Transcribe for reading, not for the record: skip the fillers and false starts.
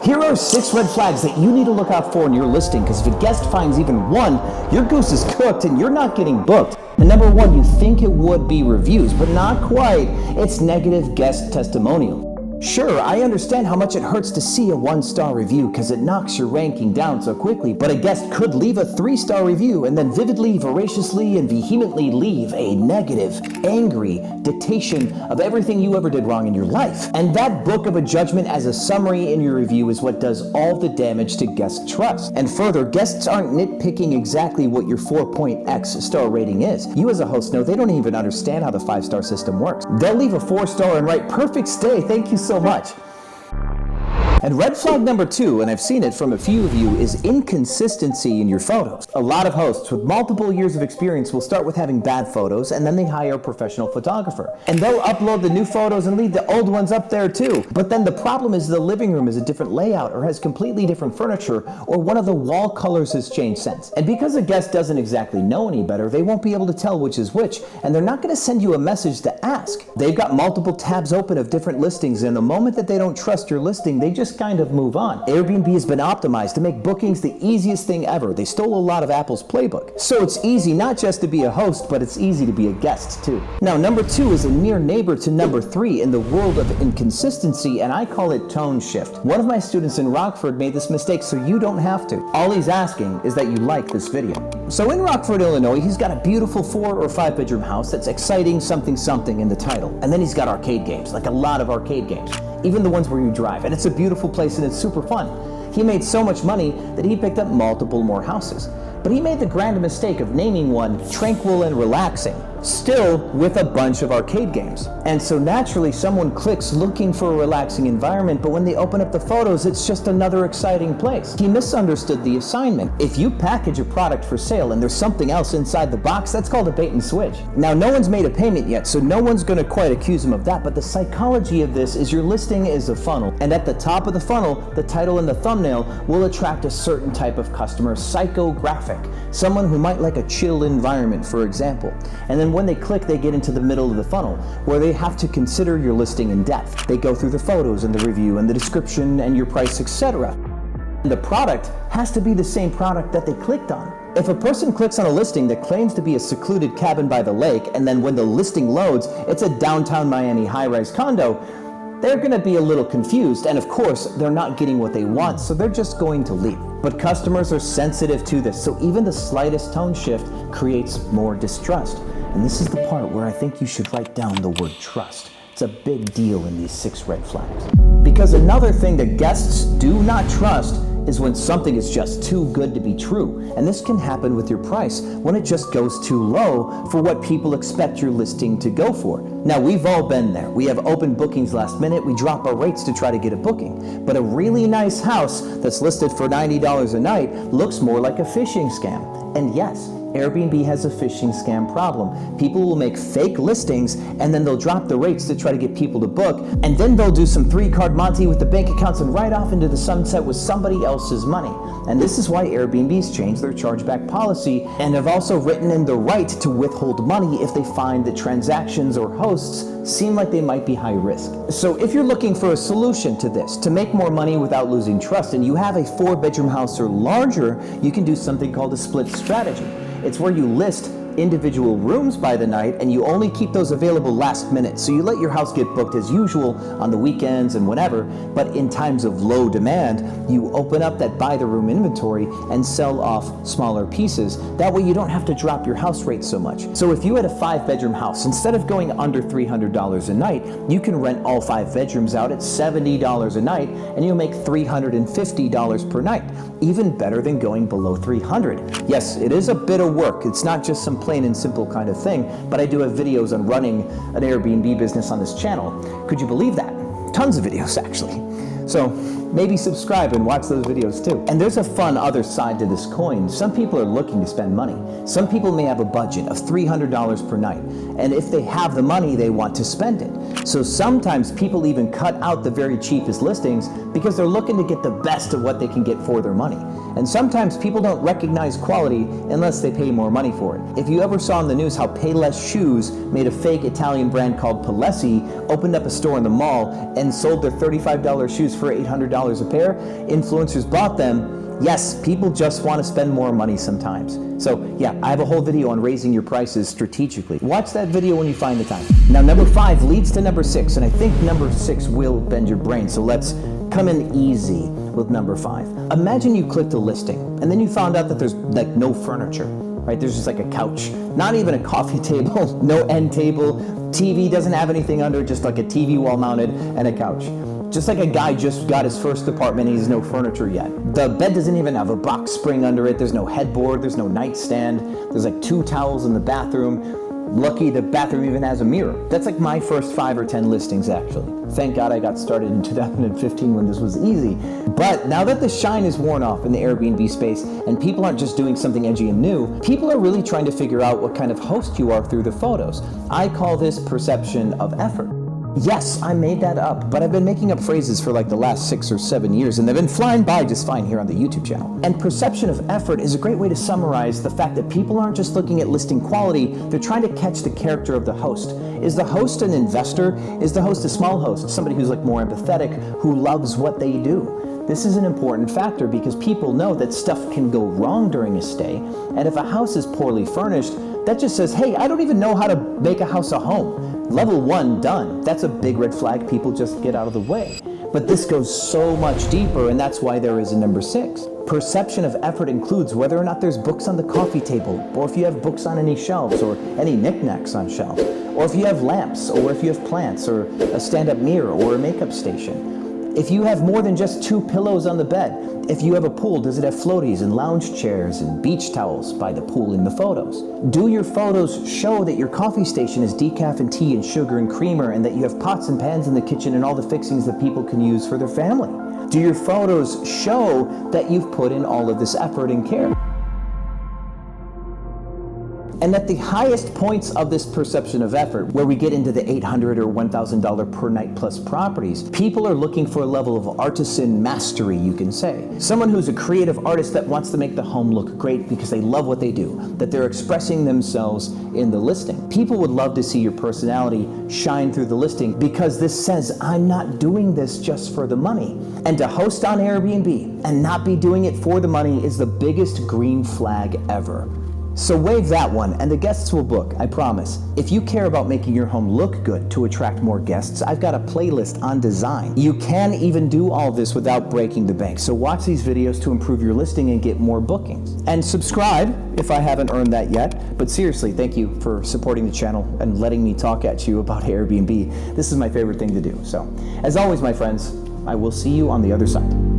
Here are 6 red flags that you need to look out for in your listing, because if a guest finds even one, your goose is cooked and you're not getting booked. And number 1, you think it would be reviews, but not quite. It's negative guest testimonial. Sure, I understand how much it hurts to see a 1-star review because it knocks your ranking down so quickly, but a guest could leave a 3-star review and then vividly, voraciously, and vehemently leave a negative, angry dictation of everything you ever did wrong in your life. And that book of a judgment as a summary in your review is what does all the damage to guest trust. And further, guests aren't nitpicking exactly what your 4.x star rating is. You as a host know they don't even understand how the 5-star system works. They'll leave a 4-star and write, "Perfect stay, thank you so much." And red flag number 2, and I've seen it from a few of you, is inconsistency in your photos. A lot of hosts with multiple years of experience will start with having bad photos, and then they hire a professional photographer. And they'll upload the new photos and leave the old ones up there too. But then the problem is the living room is a different layout, or has completely different furniture, or one of the wall colors has changed since. And because a guest doesn't exactly know any better, they won't be able to tell which is which, and they're not going to send you a message to ask. They've got multiple tabs open of different listings, and the moment that they don't trust your listing, they just kind of move on. Airbnb has been optimized to make bookings the easiest thing ever. They stole a lot of Apple's playbook. So it's easy not just to be a host, but it's easy to be a guest too. Now, number 2 is a near neighbor to number 3 in the world of inconsistency, and I call it tone shift. One of my students in Rockford made this mistake, so you don't have to. All he's asking is that you like this video. So in Rockford, Illinois, he's got a beautiful 4 or 5 bedroom house that's exciting something something in the title. And then he's got arcade games, like a lot of arcade games, even the ones where you drive. And it's a beautiful place and it's super fun. He made so much money that he picked up multiple more houses. But he made the grand mistake of naming one Tranquil and Relaxing, still with a bunch of arcade games. And so naturally someone clicks looking for a relaxing environment, but when they open up the photos, it's just another exciting place. He misunderstood the assignment. If you package a product for sale and there's something else inside the box, that's called a bait and switch. Now, no one's made a payment yet, so no one's gonna quite accuse him of that, but the psychology of this is your listing is a funnel, and at the top of the funnel, the title and the thumbnail will attract a certain type of customer, psychographic, someone who might like a chill environment, for example. And then when they click, they get into the middle of the funnel, where they have to consider your listing in depth. They go through the photos and the review and the description and your price, etc. The product has to be the same product that they clicked on. If a person clicks on a listing that claims to be a secluded cabin by the lake, and then when the listing loads, it's a downtown Miami high-rise condo, they're going to be a little confused, and of course, they're not getting what they want, so they're just going to leave. But customers are sensitive to this, so even the slightest tone shift creates more distrust. And this is the part where I think you should write down the word trust. It's a big deal in these 6 red flags. Because another thing that guests do not trust is when something is just too good to be true. And this can happen with your price, when it just goes too low for what people expect your listing to go for. Now, we've all been there. We have open bookings last minute, we drop our rates to try to get a booking. But a really nice house that's listed for $90 a night looks more like a phishing scam. And yes, Airbnb has a phishing scam problem. People will make fake listings and then they'll drop the rates to try to get people to book, and then they'll do some 3-card Monty with the bank accounts and ride off into the sunset with somebody else's money. And this is why Airbnb's changed their chargeback policy and have also written in the right to withhold money if they find that transactions or hosts seem like they might be high risk. So if you're looking for a solution to this, to make more money without losing trust, and you have a 4-bedroom house or larger, you can do something called a split strategy. It's where you list individual rooms by the night and you only keep those available last minute. So you let your house get booked as usual on the weekends and whatever, but in times of low demand, you open up that by the room inventory and sell off smaller pieces. That way you don't have to drop your house rate so much. So if you had a 5-bedroom house, instead of going under $300 a night, you can rent all 5 bedrooms out at $70 a night and you'll make $350 per night. Even better than going below $300. Yes, it is a bit of work. It's not just some plain and simple kind of thing, but I do have videos on running an Airbnb business on this channel. Could you believe that? Tons of videos, actually. So maybe subscribe and watch those videos too. And there's a fun other side to this coin. Some people are looking to spend money. Some people may have a budget of $300 per night, and if they have the money, they want to spend it. So sometimes people even cut out the very cheapest listings because they're looking to get the best of what they can get for their money. And sometimes people don't recognize quality unless they pay more money for it. If you ever saw in the news how Payless Shoes made a fake Italian brand called Palessi, opened up a store in the mall and sold their $35 shoes for $800 $200 a pair. Influencers bought them. Yes, people just want to spend more money sometimes. So yeah, I have a whole video on raising your prices strategically. Watch that video when you find the time. Now, number 5 leads to number 6, and I think number 6 will bend your brain. So let's come in easy with number 5. Imagine you clicked a listing, and then you found out that there's like no furniture, right? There's just like a couch, not even a coffee table, no end table, TV doesn't have anything under, just like a TV wall mounted and a couch. Just like a guy just got his first apartment and he's no furniture yet. The bed doesn't even have a box spring under it. There's no headboard, there's no nightstand. There's like 2 towels in the bathroom. Lucky the bathroom even has a mirror. That's like my first 5 or 10 listings actually. Thank God I got started in 2015 when this was easy. But now that the shine is worn off in the Airbnb space and people aren't just doing something edgy and new, people are really trying to figure out what kind of host you are through the photos. I call this perception of effort. Yes, I made that up, but I've been making up phrases for like the last 6 or 7 years, and they've been flying by just fine here on the YouTube channel. And perception of effort is a great way to summarize the fact that people aren't just looking at listing quality, they're trying to catch the character of the host. Is the host an investor? Is the host a small host? Somebody who's like more empathetic, who loves what they do? This is an important factor because people know that stuff can go wrong during a stay, and if a house is poorly furnished, that just says, hey, I don't even know how to make a house a home. Level 1 done. That's a big red flag. People just get out of the way. But this goes so much deeper, and that's why there is a number 6. Perception of effort includes whether or not there's books on the coffee table, or if you have books on any shelves, or any knickknacks on shelves, or if you have lamps, or if you have plants, or a stand-up mirror, or a makeup station. If you have more than just 2 pillows on the bed, if you have a pool, does it have floaties and lounge chairs and beach towels by the pool in the photos? Do your photos show that your coffee station is decaf and tea and sugar and creamer, and that you have pots and pans in the kitchen and all the fixings that people can use for their family? Do your photos show that you've put in all of this effort and care? And at the highest points of this perception of effort, where we get into the $800 or $1,000 per night plus properties, people are looking for a level of artisan mastery, you can say. Someone who's a creative artist that wants to make the home look great because they love what they do, that they're expressing themselves in the listing. People would love to see your personality shine through the listing because this says, I'm not doing this just for the money. And to host on Airbnb and not be doing it for the money is the biggest green flag ever. So wave that one, and the guests will book, I promise. If you care about making your home look good to attract more guests, I've got a playlist on design. You can even do all this without breaking the bank. So watch these videos to improve your listing and get more bookings. And subscribe if I haven't earned that yet. But seriously, thank you for supporting the channel and letting me talk at you about Airbnb. This is my favorite thing to do. So, as always, my friends, I will see you on the other side.